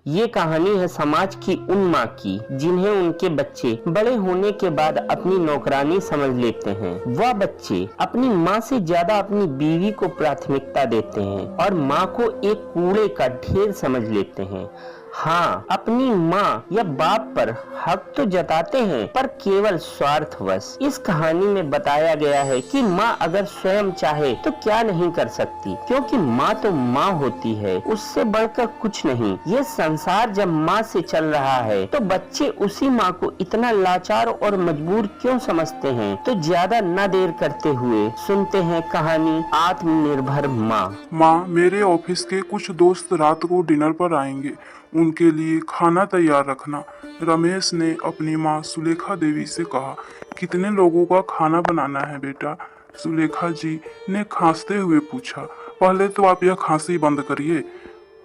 ये कहानी है समाज की उन माँ की जिन्हें उनके बच्चे बड़े होने के बाद अपनी नौकरानी समझ लेते हैं। वह बच्चे अपनी माँ से ज्यादा अपनी बीवी को प्राथमिकता देते हैं और माँ को एक कूड़े का ढेर समझ लेते हैं। हाँ, अपनी माँ या बाप पर हक तो जताते हैं पर केवल स्वार्थवश। इस कहानी में बताया गया है कि माँ अगर स्वयं चाहे तो क्या नहीं कर सकती, क्योंकि माँ तो माँ होती है, उससे बढ़कर कुछ नहीं। ये संसार जब माँ से चल रहा है तो बच्चे उसी माँ को इतना लाचार और मजबूर क्यों समझते हैं। तो ज्यादा न देर करते हुए सुनते हैं कहानी आत्मनिर्भर माँ। माँ, मेरे ऑफिस के कुछ दोस्त रात को डिनर पर आएंगे, उनके लिए खाना तैयार रखना। रमेश ने अपनी माँ सुलेखा देवी से कहा। कितने लोगों का खाना बनाना है बेटा? सुलेखा जी ने खांसते हुए पूछा। पहले तो आप यह खांसी बंद करिए,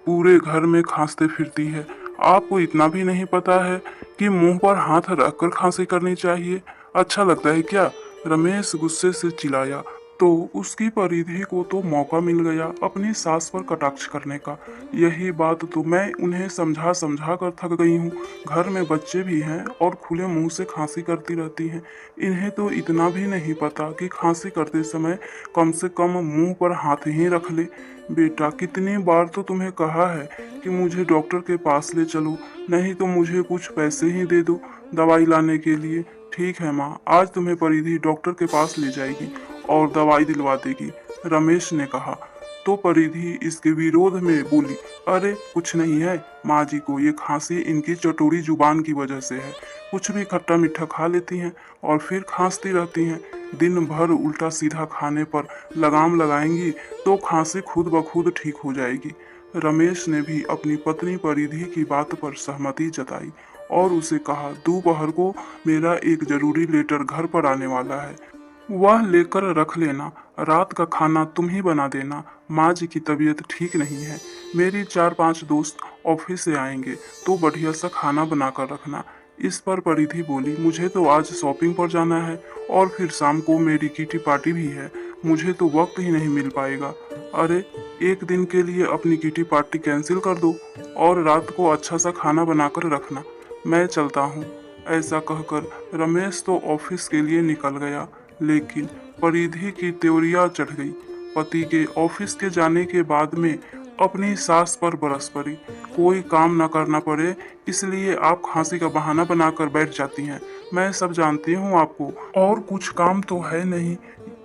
पूरे घर में खांसते फिरती है। आपको इतना भी नहीं पता है कि मुंह पर हाथ रखकर खांसी करनी चाहिए? अच्छा लगता है क्या? रमेश गुस्से से चिल्लाया। तो उसकी परिधि को तो मौका मिल गया अपनी सास पर कटाक्ष करने का। यही बात तो मैं उन्हें समझा समझा कर थक गई हूँ। घर में बच्चे भी हैं और खुले मुंह से खांसी करती रहती हैं। इन्हें तो इतना भी नहीं पता कि खांसी करते समय कम से कम मुंह पर हाथ ही रख ले। बेटा, कितनी बार तो तुम्हें कहा है कि मुझे डॉक्टर के पास ले चलो, नहीं तो मुझे कुछ पैसे ही दे दो दवाई लाने के लिए। ठीक है माँ, आज तुम्हें परिधि डॉक्टर के पास ले जाएगी और दवाई दिलवा देगी, रमेश ने कहा। तो परिधि इसके विरोध में बोली, अरे कुछ नहीं है माँ जी को ये खांसी इनकी चटोरी जुबान की वजह से है। कुछ भी खट्टा मीठा खा लेती हैं और फिर खांसती रहती हैं। दिन भर उल्टा सीधा खाने पर लगाम लगाएंगी तो खांसी खुद ब खुद ठीक हो जाएगी। रमेश ने भी अपनी पत्नी परिधि की बात पर सहमति जताई और उसे कहा, दोपहर को मेरा एक जरूरी लेटर घर पर आने वाला है, वह लेकर रख लेना। रात का खाना तुम ही बना देना, माँ जी की तबीयत ठीक नहीं है। मेरी 4-5 दोस्त ऑफिस से आएंगे तो बढ़िया सा खाना बनाकर रखना। इस पर परिधि बोली, मुझे तो आज शॉपिंग पर जाना है और फिर शाम को मेरी किटी पार्टी भी है, मुझे तो वक्त ही नहीं मिल पाएगा। अरे, एक दिन के लिए अपनी किटी पार्टी कैंसिल कर दो और रात को अच्छा सा खाना बनाकर रखना, मैं चलता हूँ। ऐसा कहकर रमेश तो ऑफिस के लिए निकल गया, लेकिन परिधि की त्योरिया चढ़ गई। पति के ऑफिस के जाने के बाद में अपनी सास पर बरस पड़ी। कोई काम न करना पड़े इसलिए आप खांसी का बहाना बनाकर बैठ जाती हैं। मैं सब जानती हूँ आपको, और कुछ काम तो है नहीं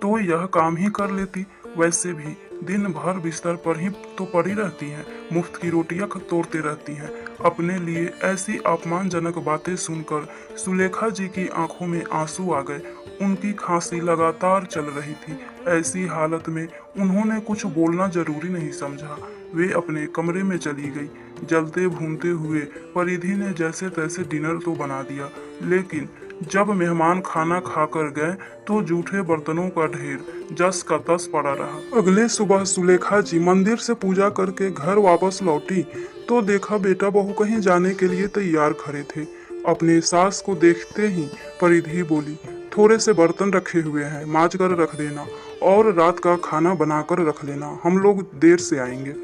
तो यह काम ही कर लेती। वैसे भी दिन भर बिस्तर पर ही तो पड़ी रहती हैं, मुफ्त की रोटियां तोड़ते रहती हैं। अपने लिए ऐसी अपमानजनक बातें सुनकर सुलेखा जी की आंखों में आंसू आ गए। उनकी खांसी लगातार चल रही थी। ऐसी हालत में उन्होंने कुछ बोलना जरूरी नहीं समझा। वे अपने कमरे में चली गई। जलते भूनते हुए परिधि ने जैसे तैसे डिनर तो बना दिया, लेकिन जब मेहमान खाना खाकर गए तो जूठे बर्तनों का ढेर जस का तस पड़ा रहा। अगले सुबह सुलेखा जी मंदिर से पूजा करके घर वापस लौटी तो देखा बेटा बहू कहीं जाने के लिए तैयार खड़े थे। अपने सास को देखते ही परिधि बोली, थोड़े से बर्तन रखे हुए हैं, मांज कर रख देना और रात का खाना बनाकर रख लेना, हम लोग देर से आएंगे।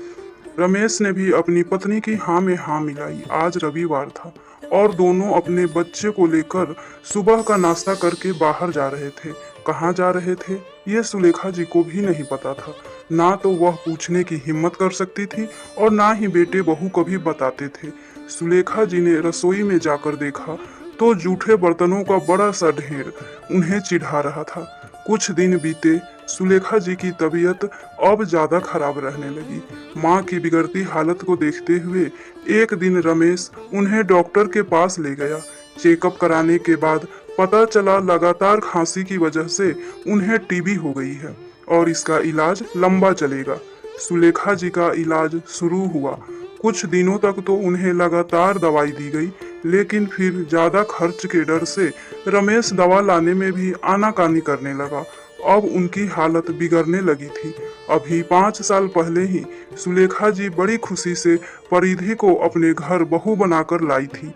रमेश ने भी अपनी पत्नी की हाँ में हाँ मिलाई। आज रविवार था और दोनों अपने बच्चे को लेकर सुबह का नाश्ता करके बाहर जा रहे थे। कहाँ जा रहे थे ये सुलेखा जी को भी नहीं पता था। ना तो वह पूछने की हिम्मत कर सकती थी और ना ही बेटे बहू कभी बताते थे। सुलेखा जी ने रसोई में जाकर देखा तो जूठे बर्तनों का बड़ा सा ढेर उन्हें चिढ़ा रहा था। कुछ दिन बीते, सुलेखा जी की तबीयत अब ज्यादा खराब रहने लगी। माँ की बिगड़ती हालत को देखते हुए एक दिन रमेश उन्हें डॉक्टर के पास ले गया। चेकअप कराने के बाद पता चला लगातार खांसी की वजह से उन्हें टीबी हो गई है और इसका इलाज लंबा चलेगा। सुलेखा जी का इलाज शुरू हुआ। कुछ दिनों तक तो उन्हें लगातार दवाई दी गई, लेकिन फिर ज्यादा खर्च के डर से रमेश दवा लाने में भी आनाकानी करने लगा। अब उनकी हालत बिगड़ने लगी थी। अभी 5 साल पहले ही सुलेखा जी बड़ी खुशी से परिधि को अपने घर बहू बनाकर लाई थी,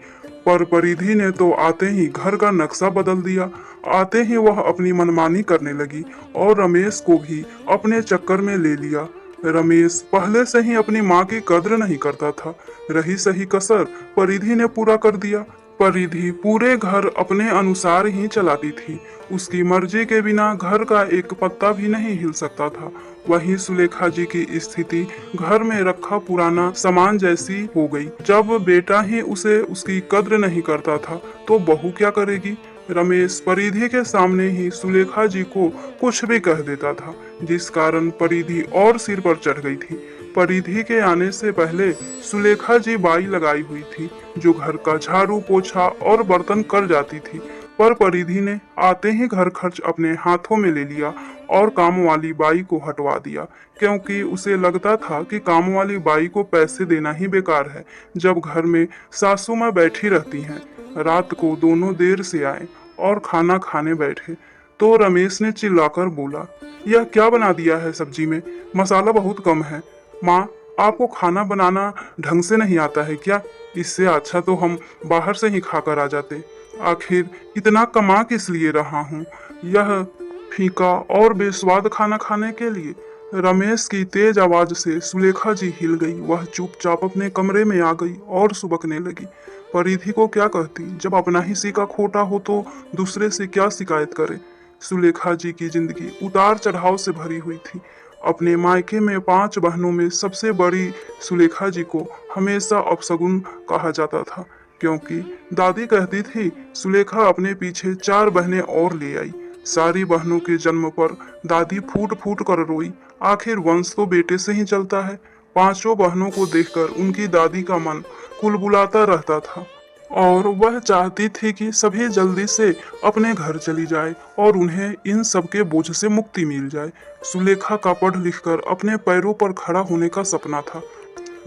पर परिधि ने तो आते ही घर का नक्शा बदल दिया। आते ही वह अपनी मनमानी करने लगी और रमेश को भी अपने चक्कर में ले लिया। रमेश पहले से ही अपनी माँ की कद्र नहीं करता था। रही सही कसर परिधि ने पूरा कर दिया। परिधि पूरे घर अपने अनुसार ही चलाती थी। उसकी मर्जी के बिना घर का एक पत्ता भी नहीं हिल सकता था। वहीं सुलेखा जी की स्थिति घर में रखा पुराना सामान जैसी हो गई। जब बेटा ही उसे उसकी कद्र नहीं करता था तो बहू क्या करेगी। रमेश परिधि के सामने ही सुलेखा जी को कुछ भी कह देता था, जिस कारण परिधि और सिर पर चढ़ गई थी। परिधि के आने से पहले सुलेखा जी बाई लगाई हुई थी, जो घर का झाड़ू पोछा और बर्तन कर जाती थी। पर परिधि ने आते ही घर खर्च अपने हाथों में ले लिया और काम वाली बाई को हटवा दिया, क्योंकि उसे लगता था कि काम वाली बाई को पैसे देना ही बेकार है, जब घर में सासू माँ बैठी रहती हैं। रात को दोनों देर से आए और खाना खाने बैठे तो रमेश ने चिल्लाकर बोला, यह क्या बना दिया है सब्जी में? मसाला बहुत कम है। माँ, आपको खाना बनाना ढंग से नहीं आता है क्या? इससे अच्छा तो हम बाहर से ही खाकर आ जाते। आखिर इतना कमा किस लिए रहा हूँ, यह फीका और बेस्वाद खाना खाने के लिए? रमेश की तेज आवाज से सुलेखा जी हिल गई। वह चुपचाप अपने कमरे में आ गई और सुबकने लगी। परिधि को क्या कहती, जब अपना ही सीका खोटा हो तो दूसरे से क्या शिकायत करे। सुलेखा जी की जिंदगी उतार चढ़ाव से भरी हुई थी। अपने मायके में 5 बहनों में सबसे बड़ी सुलेखा जी को हमेशा अपशगुन कहा जाता था, क्योंकि दादी कहती थी सुलेखा अपने पीछे 4 बहनें और ले आई। सारी बहनों के जन्म पर दादी फूट फूट कर रोई। आखिर वंश तो बेटे से ही चलता है। 5 बहनों को देखकर उनकी दादी का मन कुलबुलाता रहता था और वह चाहती थी कि सभी जल्दी से अपने घर चली जाए और उन्हें इन सब के बोझ से मुक्ति मिल जाए। सुलेखा का पढ़ लिखकर अपने पैरों पर खड़ा होने का सपना था,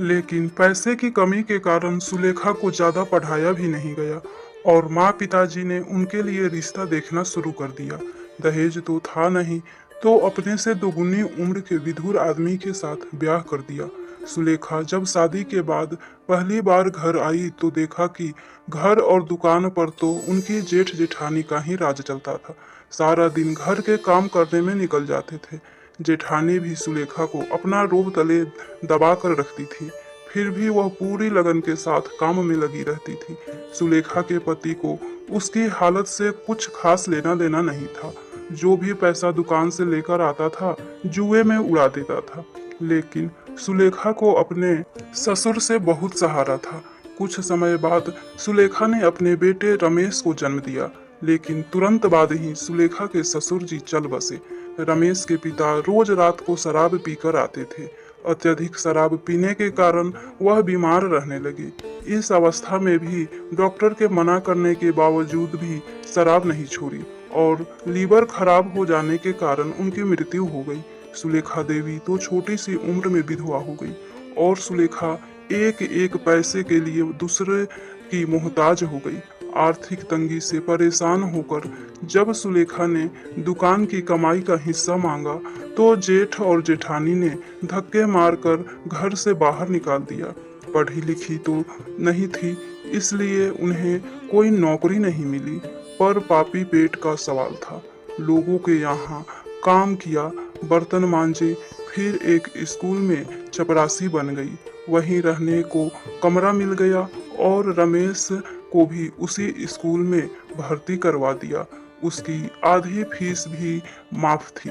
लेकिन पैसे की कमी के कारण सुलेखा को ज्यादा पढ़ाया भी नहीं गया और माँ पिताजी ने उनके लिए रिश्ता देखना शुरू कर दिया। दहेज तो था नहीं, तो अपने से दोगुनी उम्र के विधुर आदमी के साथ ब्याह कर दिया। सुलेखा जब शादी के बाद पहली बार घर आई तो देखा कि घर और दुकान पर तो उनकी जेठ जेठानी का ही राज चलता था। सारा दिन घर के काम करने में निकल जाते थे। जेठानी भी सुलेखा को अपना रोब तले दबा कर रखती थी, फिर भी वह पूरी लगन के साथ काम में लगी रहती थी। सुलेखा के पति को उसकी हालत से कुछ खास लेना देना नहीं था। जो भी पैसा दुकान से लेकर आता था जुए में उड़ा देता था। लेकिन सुलेखा को अपने ससुर से बहुत सहारा था। कुछ समय बाद सुलेखा ने अपने बेटे रमेश को जन्म दिया, लेकिन तुरंत बाद ही सुलेखा के ससुर जी चल बसे। रमेश के पिता रोज रात को शराब पीकर आते थे। अत्यधिक शराब पीने के कारण वह बीमार रहने लगे। इस अवस्था में भी डॉक्टर के मना करने के बावजूद भी शराब नहीं छोड़ी और लीवर खराब हो जाने के कारण उनकी मृत्यु हो गई। सुलेखा देवी तो छोटी सी उम्र में विधवा हो गई और सुलेखा एक एक पैसे के लिए दूसरे की मोहताज हो गई। आर्थिक तंगी से परेशान होकर जब सुलेखा ने दुकान की कमाई का हिस्सा मांगा तो जेठ और जेठानी ने धक्के मारकर घर से बाहर निकाल दिया। पढ़ी लिखी तो नहीं थी, इसलिए उन्हें कोई नौकरी नहीं मिली, पर पापी पेट का सवाल था। लोगों के यहाँ काम किया, बर्तन मांजे, फिर एक स्कूल में चपरासी बन गई। वहीं रहने को कमरा मिल गया और रमेश को भी उसी स्कूल में भर्ती करवा दिया। उसकी आधी फीस भी माफ थी।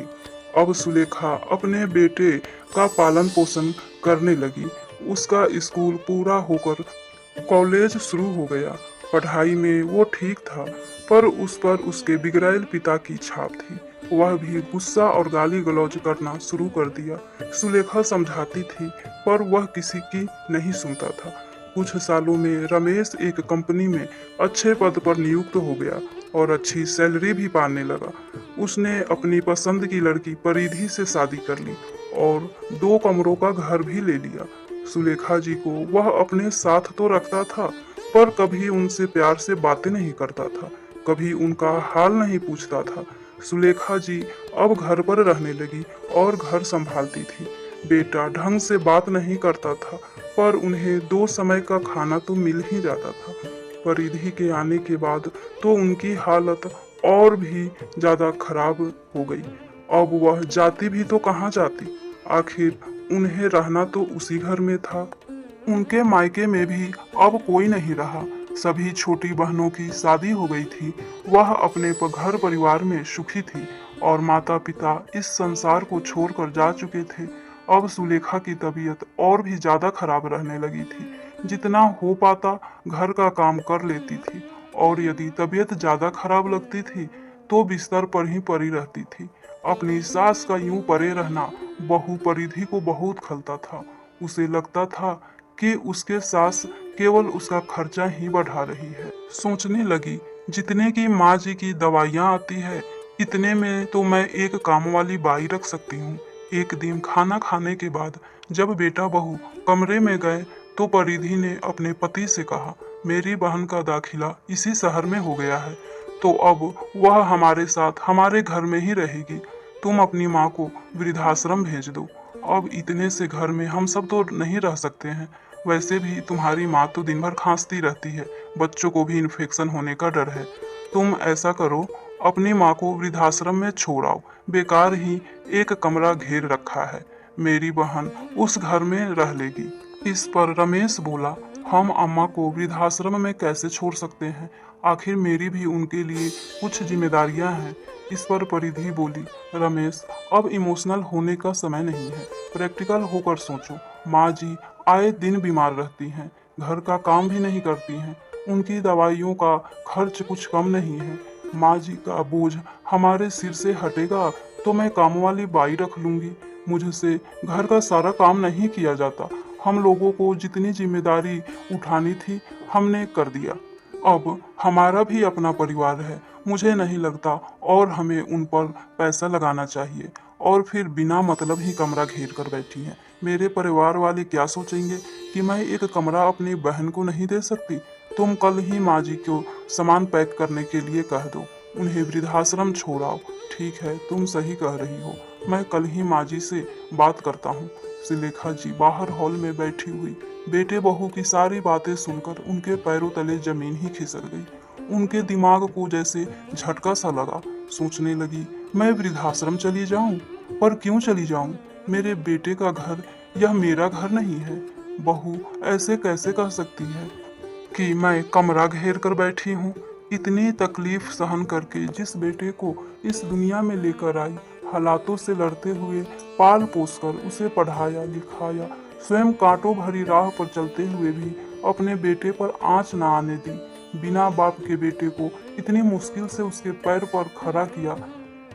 अब सुलेखा अपने बेटे का पालन पोषण करने लगी। उसका स्कूल पूरा होकर कॉलेज शुरू हो गया। पढ़ाई में वो ठीक था, पर उस पर उसके बिगड़ैल पिता की छाप थी। वह भी गुस्सा और गाली गलौज करना शुरू कर दिया। सुलेखा समझाती थी, पर वह किसी की नहीं सुनता था। कुछ सालों में रमेश एक कंपनी में अच्छे पद पर नियुक्त हो गया और अच्छी सैलरी भी पाने लगा। उसने अपनी पसंद की लड़की परिधि से शादी कर ली और 2 कमरों का घर भी ले लिया। सुलेखा जी को वह अपने साथ तो रखता था, पर कभी उनसे प्यार से बातें नहीं करता था, कभी उनका हाल नहीं पूछता था। सुलेखा जी अब घर पर रहने लगी और घर संभालती थी। बेटा ढंग से बात नहीं करता था, पर उन्हें 2 समय का खाना तो मिल ही जाता था। परिधि के आने के बाद तो उनकी हालत और भी ज्यादा खराब हो गई। अब वह जाती भी तो कहाँ जाती, आखिर उन्हें रहना तो उसी घर में था। उनके मायके में भी अब कोई नहीं रहा। सभी छोटी बहनों की शादी हो गई थी। वह अपने घर परिवार में सुखी थी और माता पिता इस संसार को छोड़कर जा चुके थे। अब सुलेखा की तबीयत और भी ज्यादा खराब रहने लगी थी। जितना हो पाता घर का काम कर लेती थी और यदि तबीयत ज्यादा खराब लगती थी तो बिस्तर पर ही पड़ी रहती थी। अपनी सास का यूं पड़े रहना बहू परिधि को बहुत खलता था। उसे लगता था कि उसके सास केवल उसका खर्चा ही बढ़ा रही है। सोचने लगी, जितने की माँ जी की दवाइयाँ आती है इतने में तो मैं एक काम वाली बाई रख सकती हूँ। एक दिन खाना खाने के बाद जब बेटा बहू कमरे में गए तो परिधि ने अपने पति से कहा, मेरी बहन का दाखिला इसी शहर में हो गया है तो अब वह हमारे साथ हमारे घर में ही रहेगी। तुम अपनी माँ को वृद्धाश्रम भेज दो। अब इतने से घर में हम सब तो नहीं रह सकते हैं। वैसे भी तुम्हारी माँ तो दिन भर खांसती रहती है, बच्चों को भी इन्फेक्शन होने का डर है। तुम ऐसा करो, अपनी माँ को वृद्धाश्रम में छोड़ आओ। बेकार ही एक कमरा घेर रखा है, मेरी बहन उस घर में रह लेगी। इस पर रमेश बोला, हम अम्मा को वृद्धाश्रम में कैसे छोड़ सकते हैं, आखिर मेरी भी उनके लिए कुछ जिम्मेदारियां हैं। इस पर परिधि बोली, रमेश अब इमोशनल होने का समय नहीं है, प्रैक्टिकल होकर सोचो। माँ जी आए दिन बीमार रहती हैं, घर का काम भी नहीं करती हैं, उनकी दवाइयों का खर्च कुछ कम नहीं है। माँ जी का बोझ हमारे सिर से हटेगा तो मैं काम वाली बाई रख लूंगी। मुझसे घर का सारा काम नहीं किया जाता। हम लोगों को जितनी जिम्मेदारी उठानी थी हमने कर दिया। अब हमारा भी अपना परिवार है, मुझे नहीं लगता और हमें उन पर पैसा लगाना चाहिए। और फिर बिना मतलब ही कमरा घेर कर बैठी हैं। मेरे परिवार वाले क्या सोचेंगे कि मैं एक कमरा अपनी बहन को नहीं दे सकती। तुम कल ही माँ जी को सामान पैक करने के लिए कह दो, उन्हें वृद्धाश्रम छोड़ आओ। ठीक है, तुम सही कह रही हो, मैं कल ही माँ जी से बात करता हूँ। सुलेखा जी बाहर हॉल में बैठी हुई बेटे बहू की सारी बातें सुनकर उनके पैरों तले जमीन ही खिसक गई। उनके दिमाग को जैसे झटका सा लगा। सोचने लगी, मैं वृद्धाश्रम चली जाऊं? पर क्यों चली जाऊं? मेरे बेटे का घर, यह मेरा घर नहीं है। बहू ऐसे कैसे कह सकती है कि मैं कमरा घेर कर बैठी हूँ। इतनी तकलीफ सहन करके जिस बेटे को इस दुनिया में लेकर आई, हालातों से लड़ते हुए पाल पोस कर उसे पढ़ाया लिखाया, स्वयं कांटों भरी राह पर चलते हुए भी अपने बेटे पर आंच न आने दी, बिना बाप के बेटे को इतनी मुश्किल से उसके पैर पर खड़ा किया।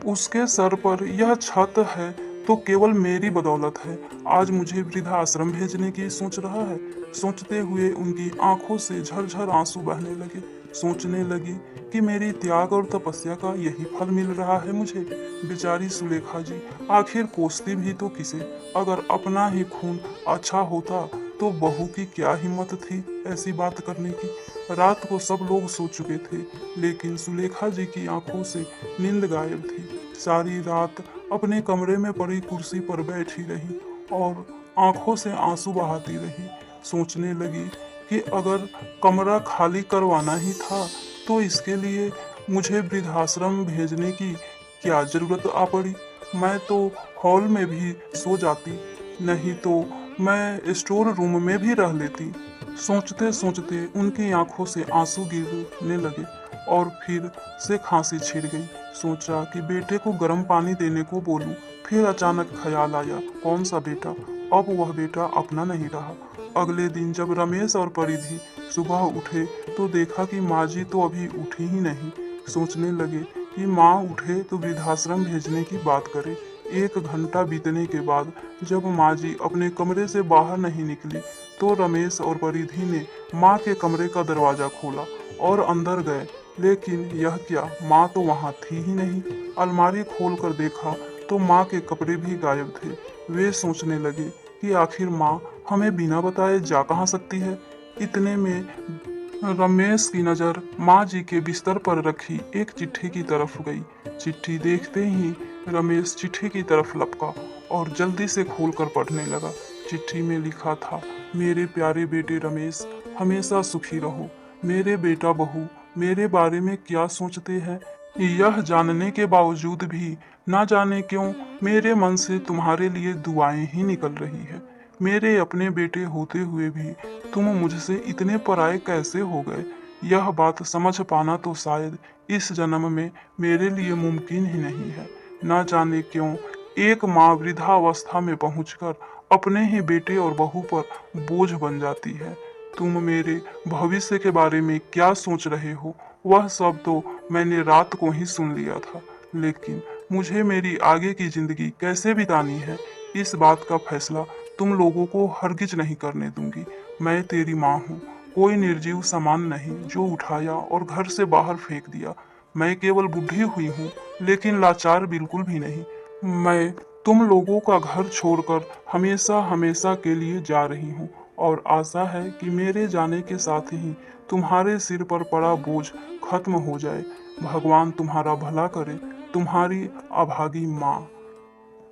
उसके सर पर यह छत है तो केवल मेरी बदौलत है। आज मुझे वृद्धाश्रम भेजने की सोच रहा है। सोचते हुए उनकी आंखों से झरझर आंसू बहने लगे। सोचने लगी कि मेरी त्याग और तपस्या का यही फल मिल रहा है मुझे। बेचारी सुलेखा जी आखिर कोसती भी तो किसे? अगर अपना ही खून अच्छा होता तो बहू की क्या हिम्मत थी ऐसी बात करने की। रात को सब लोग सो चुके थे, लेकिन सुलेखा जी की आंखों से नींद गायब थी। सारी रात अपने कमरे में पड़ी कुर्सी पर बैठी रही और आंखों से आंसू बहाती रही। सोचने लगी कि अगर कमरा खाली करवाना ही था तो इसके लिए मुझे वृद्धाश्रम भेजने की क्या जरूरत आ पड़ी। मैं तो हॉल में भी सो जाती, नहीं तो मैं स्टोर रूम में भी रह लेती। सोचते सोचते उनकी आंखों से आंसू गिरने लगे और फिर से खांसी छिड़ गई। सोचा कि बेटे को गर्म पानी देने को बोलूं, फिर अचानक ख्याल आया, कौन सा बेटा? अब वह बेटा अपना नहीं रहा। अगले दिन जब रमेश और परिधि सुबह उठे तो देखा कि माँ जी तो अभी उठी ही नहीं। सोचने लगे कि माँ उठे तो वृद्धाश्रम भेजने की बात करे। 1 घंटा बीतने के बाद जब माँ जी अपने कमरे से बाहर नहीं निकली तो रमेश और परिधि ने माँ के कमरे का दरवाजा खोला और अंदर गए। लेकिन यह क्या, माँ तो वहाँ थी ही नहीं। अलमारी खोल कर देखा तो माँ के कपड़े भी गायब थे। वे सोचने लगे कि आखिर माँ हमें बिना बताए जा कहाँ सकती है। इतने में रमेश की नज़र माँ जी के बिस्तर पर रखी एक चिट्ठी की तरफ गई। चिट्ठी देखते ही रमेश चिट्ठी की तरफ लपका और जल्दी से खोलकर पढ़ने लगा। चिट्ठी में लिखा था, मेरे प्यारे बेटे रमेश, हमेशा सुखी रहो। मेरे बेटा बहू मेरे बारे में क्या सोचते हैं यह जानने के बावजूद भी ना जाने क्यों मेरे मन से तुम्हारे लिए दुआएं ही निकल रही है। मेरे अपने बेटे होते हुए भी तुम मुझसे इतने पराये कैसे हो गए? यह बात समझ पाना तो शायद इस जन्म में मेरे लिए मुमकिन ही नहीं है। ना जाने क्यों एक माँ वृद्धावस्था में पहुंचकर अपने ही बेटे और बहू पर बोझ बन जाती है। तुम मेरे भविष्य के बारे में क्या सोच रहे हो वह सब तो मैंने रात को ही सुन लिया था, लेकिन मुझे मेरी आगे की जिंदगी कैसे बितानी है इस बात का फैसला तुम लोगों को हरगिज नहीं करने दूंगी। मैं तेरी माँ हूँ, कोई निर्जीव सामान नहीं जो उठाया और घर से बाहर फेंक दिया। मैं केवल बुढ़ी हुई हूँ, लेकिन लाचार बिल्कुल भी नहीं। मैं तुम लोगों का घर छोड़कर हमेशा हमेशा के लिए जा रही हूँ और आशा है कि मेरे जाने के साथ ही तुम्हारे सिर पर पड़ा बोझ खत्म हो जाए। भगवान तुम्हारा भला करे। तुम्हारी अभागी माँ।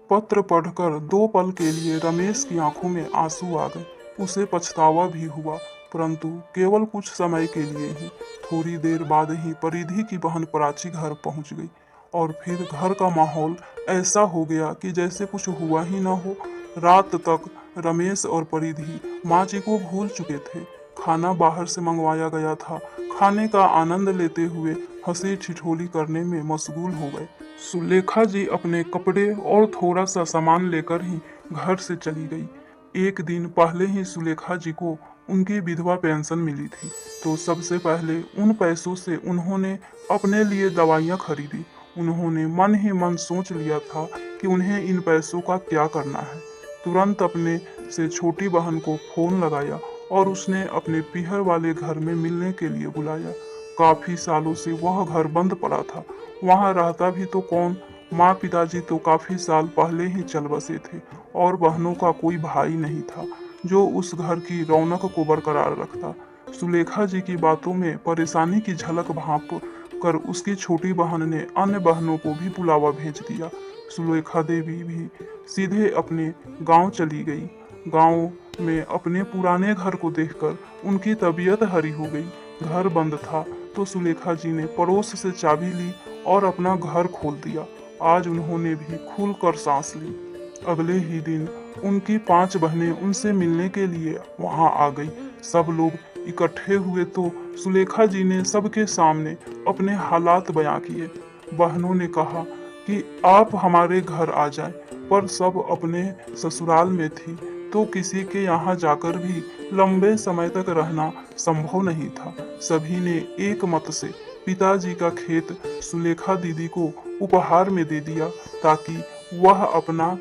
पत्र पढ़कर 2 पल के लिए रमेश की आंखों में आंसू आ गए। उसे पछतावा भी हुआ, परंतु केवल कुछ समय के लिए ही। थोड़ी देर बाद ही परिधि की बहन प्राची घर पहुंच गई और फिर घर का माहौल ऐसा हो गया कि जैसे कुछ हुआ ही न हो। रात तक रमेश और परिधि माँ जी को भूल चुके थे। खाना बाहर से मंगवाया गया था। खाने का आनंद लेते हुए हंसी ठिठोली करने में मशगूल हो गए। सुलेखा जी अपने कपड़े और थोड़ा सा सामान लेकर ही घर से चली गई। एक दिन पहले ही सुलेखा जी को उनकी विधवा पेंशन मिली थी, तो सबसे पहले उन पैसों से उन्होंने अपने लिए दवाइयाँ खरीदी। उन्होंने मन ही मन सोच लिया था कि उन्हें इन पैसों का क्या करना है। तुरंत अपने से छोटी बहन को फोन लगाया और उसने अपने पीहर वाले घर में मिलने के लिए बुलाया। काफी सालों से वह घर बंद पड़ा था, वहां रहता भी तो कौन। माँ पिताजी तो काफी साल पहले ही चल बसे थे और बहनों का कोई भाई नहीं था जो उस घर की रौनक को बरकरार रखता। सुलेखा जी की बातों में परेशानी की झलक भांप कर उसकी छोटी बहन ने अन्य बहनों को भी बुलावा भेज दिया। सुलेखा देवी भी सीधे अपने गांव चली गई। गांव में अपने पुराने घर को देखकर उनकी तबीयत हरी हो गई। घर बंद था तो सुलेखा जी ने पड़ोस से चाबी ली और अपना घर खोल दिया। आज उन्होंने भी खुलकर सांस ली। अगले ही दिन उनकी 5 बहनें उनसे मिलने के लिए वहां आ गई। सब लोग इकट्ठे हुए तो सुलेखा जी ने सबके सामने अपने हालात बयां किए। बहनों ने कहा कि आप हमारे घर आ जाएं, पर सब अपने ससुराल में थी तो किसी के यहाँ जाकर भी लंबे समय तक रहना संभव नहीं था। सभी ने एक मत से पिताजी का खेत सुलेखा दीदी को उपहार में दे दिया ताकि वह अपना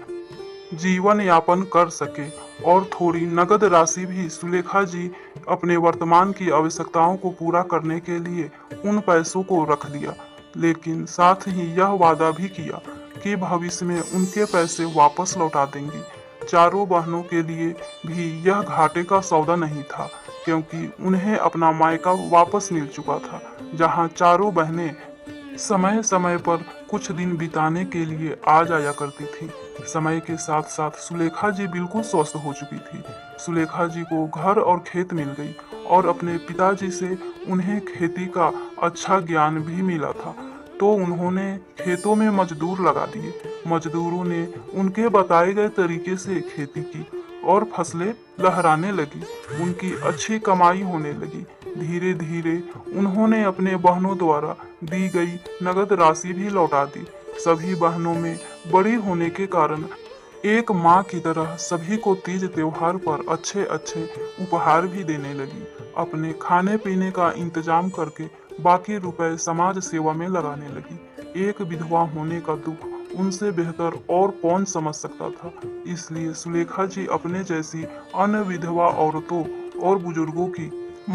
जीवन यापन कर सके, और थोड़ी नगद राशि भी सुलेखा जी अपने वर्तमान की आवश्यकताओं को पूरा करने के लिए उन पैसों को रख दिया। लेकिन साथ ही यह वादा भी किया कि भविष्य में उनके पैसे वापस लौटा देंगी। चारों बहनों के लिए भी यह घाटे का सौदा नहीं था, क्योंकि उन्हें अपना मायका वापस मिल चुका था, जहां चारों बहनें समय समय पर कुछ दिन बिताने के लिए आ जाया करती थी। समय के साथ साथ सुलेखा जी बिल्कुल स्वस्थ हो चुकी थी। सुलेखा जी को घर और खेत मिल गई और अपने पिताजी से उन्हें खेती का अच्छा ज्ञान भी मिला था, तो उन्होंने खेतों में मजदूर लगा दिए। मजदूरों ने उनके बताए गए तरीके से खेती की और फसलें लहराने लगी। उनकी अच्छी कमाई होने लगी। धीरे धीरे उन्होंने अपने बहनों द्वारा दी गई नगद राशि भी लौटा दी। सभी बहनों में बड़ी होने के कारण एक माँ की तरह सभी को तीज त्योहार पर अच्छे अच्छे उपहार भी देने लगी। अपने खाने पीने का इंतजाम करके बाकी रुपए समाज सेवा में लगाने लगी। एक विधवा होने का दुख उनसे बेहतर और कौन समझ सकता था। इसलिए सुलेखा जी अपने जैसी अन्य विधवा औरतों और बुजुर्गों की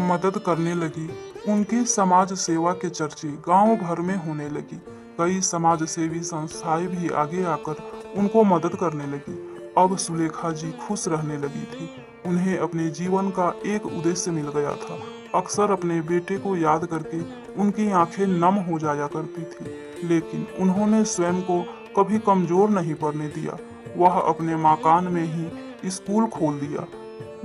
मदद करने लगी। उनकी समाज सेवा के चर्चे गांव भर में होने लगी। कई समाज सेवी संस्थाएं भी आगे आकर उनको मदद करने लगी। अब सुलेखा जी खुश रहने लगी थी। उन्हें अपने जीवन का एक उद्देश्य मिल गया था। अक्सर अपने बेटे को याद करके उनकी आंखें नम हो जाया करती थी, लेकिन उन्होंने स्वयं को कभी कमजोर नहीं पड़ने दिया। वह अपने मकान में ही स्कूल खोल दिया,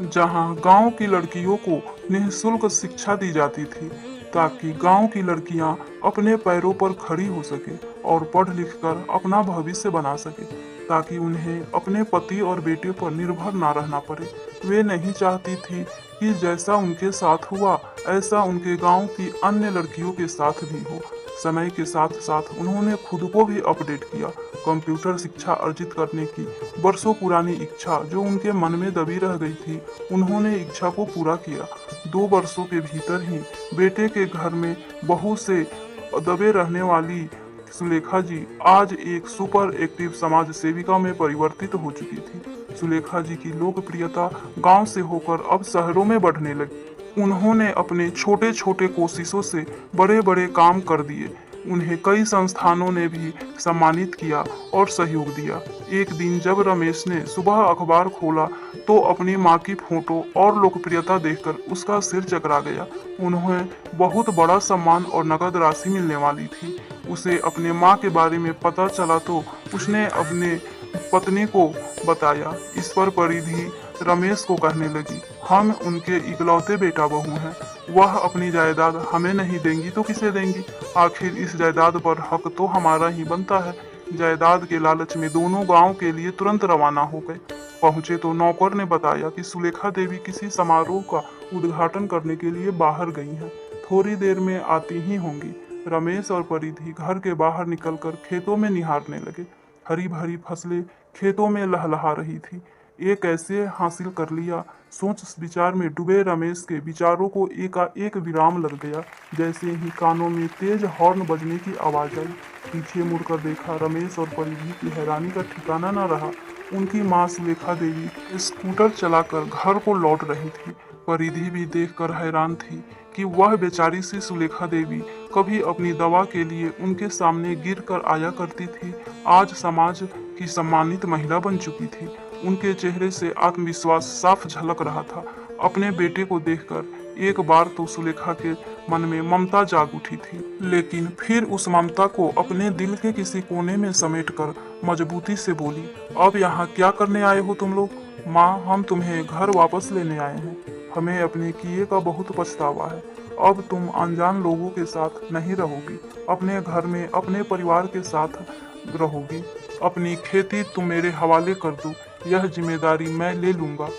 जहां गांव की लड़कियों को निःशुल्क शिक्षा दी जाती थी। ताकि गांव की लड़कियां अपने पैरों पर खड़ी हो सके और पढ़ लिख कर अपना भविष्य बना सके, ताकि उन्हें अपने पति और बेटे पर निर्भर ना रहना पड़े। वे नहीं चाहती थी कि जैसा उनके साथ हुआ ऐसा उनके गांव की अन्य लड़कियों के साथ भी हो। समय के साथ साथ उन्होंने खुद को भी अपडेट किया। कंप्यूटर शिक्षा अर्जित करने की बरसों पुरानी इच्छा जो उनके मन में दबी रह गई थी, उन्होंने इच्छा को पूरा किया। 2 वर्षों के भीतर ही बेटे के घर में बहू से दबे रहने वाली सुलेखा जी आज एक सुपर एक्टिव समाज सेविका में परिवर्तित हो चुकी थी। सुलेखा जी की लोकप्रियता गांव से होकर अब शहरों में बढ़ने लगी। उन्होंने अपने छोटे छोटे कोशिशों से बड़े बड़े काम कर दिए। उन्हें कई संस्थानों ने भी सम्मानित किया और सहयोग दिया। एक दिन जब रमेश ने सुबह अखबार खोला तो अपनी मां की फोटो और लोकप्रियता देखकर उसका सिर चकरा गया। उन्हें बहुत बड़ा सम्मान और नकद राशि मिलने वाली थी। उसे अपने मां के बारे में पता चला तो उसने अपने पत्नी को बताया। इस पर परिधि रमेश को कहने लगी, हम उनके इकलौते बेटा बहू हैं, वह अपनी जायदाद हमें नहीं देंगी तो किसे देंगी? आखिर इस जायदाद पर हक तो हमारा ही बनता है। जायदाद के लालच में दोनों गांव के लिए तुरंत रवाना हो गए। पहुंचे तो नौकर ने बताया कि सुलेखा देवी किसी समारोह का उद्घाटन करने के लिए बाहर गई हैं, थोड़ी देर में आती ही होंगी। रमेश और परिधि घर के बाहर निकलकर खेतों में निहारने लगे। हरी भरी फसलें खेतों में लहलहा रही थी। ये कैसे हासिल कर लिया? सोच विचार में डूबे रमेश के विचारों को एकाएक विराम लग गया। जैसे ही कानों में तेज हॉर्न बजने की आवाज आई, पीछे मुड़कर देखा। रमेश और परिधि की हैरानी का ठिकाना न रहा। उनकी मां सुलेखा देवी स्कूटर चलाकर घर को लौट रही थी। परिधि भी देखकर हैरान थी कि वह बेचारी सी सुलेखा देवी कभी अपनी दवा के लिए उनके सामने गिर कर आया करती थी, आज समाज की सम्मानित महिला बन चुकी थी। उनके चेहरे से आत्मविश्वास साफ झलक रहा था। अपने बेटे को देखकर एक बार तो सुलेखा के मन में ममता जाग उठी थी, लेकिन फिर उस ममता को अपने दिल के किसी कोने में समेटकर मजबूती से बोली, अब यहाँ क्या करने आए हो तुम लोग? माँ, हम तुम्हें घर वापस लेने आए हैं। हमें अपने किए का बहुत पछतावा है। अब तुम अनजान लोगों के साथ नहीं रहोगी, अपने घर में अपने परिवार के साथ रहोगी। अपनी खेती तुम मेरे हवाले कर दो, यह जिम्मेदारी मैं ले लूंगा।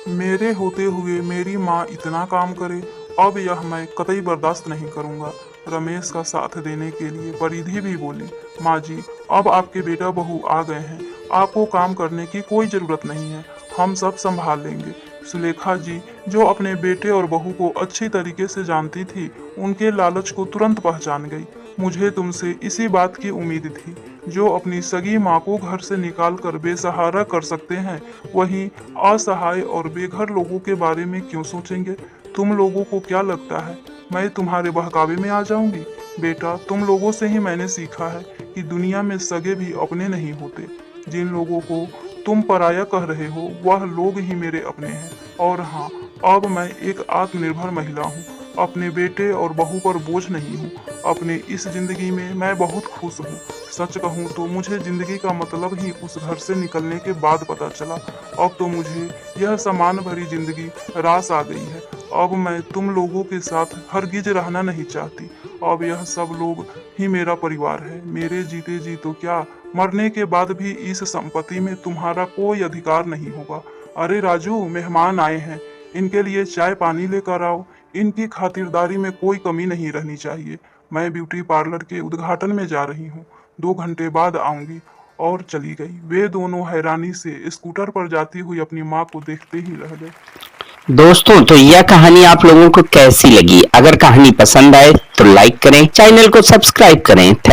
मेरे होते हुए मेरी माँ इतना काम करे, अब यह मैं कतई बर्दाश्त नहीं करूंगा। रमेश का साथ देने के लिए परिधि भी बोली, माँ जी, अब आपके बेटा बहू आ गए हैं, आपको काम करने की कोई जरूरत नहीं है, हम सब संभाल लेंगे। सुलेखा जी, जो अपने बेटे और बहू को अच्छी तरीके से जानती थी, उनके लालच को तुरंत पहचान गई। मुझे तुमसे इसी बात की उम्मीद थी। जो अपनी सगी माँ को घर से निकाल कर बेसहारा कर सकते हैं, वहीं असहाय और बेघर लोगों के बारे में क्यों सोचेंगे? तुम लोगों को क्या लगता है मैं तुम्हारे बहकावे में आ जाऊंगी? बेटा, तुम लोगों से ही मैंने सीखा है कि दुनिया में सगे भी अपने नहीं होते। जिन लोगों को तुम पराया कह रहे हो, वह लोग ही मेरे अपने हैं। और हाँ, अब मैं एक आत्मनिर्भर महिला हूँ, अपने बेटे और बहू पर बोझ नहीं हूँ। अपने इस जिंदगी में मैं बहुत खुश हूँ। सच कहूँ तो मुझे जिंदगी का मतलब ही उस घर से निकलने के बाद पता चला। अब तो मुझे यह सम्मान भरी जिंदगी रास आ गई है। अब मैं तुम लोगों के साथ हरगिज रहना नहीं चाहती। अब यह सब लोग ही मेरा परिवार है। मेरे जीते जी तो क्या, मरने के बाद भी इस संपत्ति में तुम्हारा कोई अधिकार नहीं होगा। अरे राजू, मेहमान आए हैं, इनके लिए चाय पानी लेकर आओ। इनकी खातिरदारी में कोई कमी नहीं रहनी चाहिए। मैं ब्यूटी पार्लर के उद्घाटन में जा रही हूँ, 2 घंटे बाद आऊंगी। और चली गई। वे दोनों हैरानी से स्कूटर पर जाती हुई अपनी माँ को देखते ही रह गए। दोस्तों, तो यह कहानी आप लोगों को कैसी लगी? अगर कहानी पसंद आए तो लाइक करें, चैनल को सब्सक्राइब करें।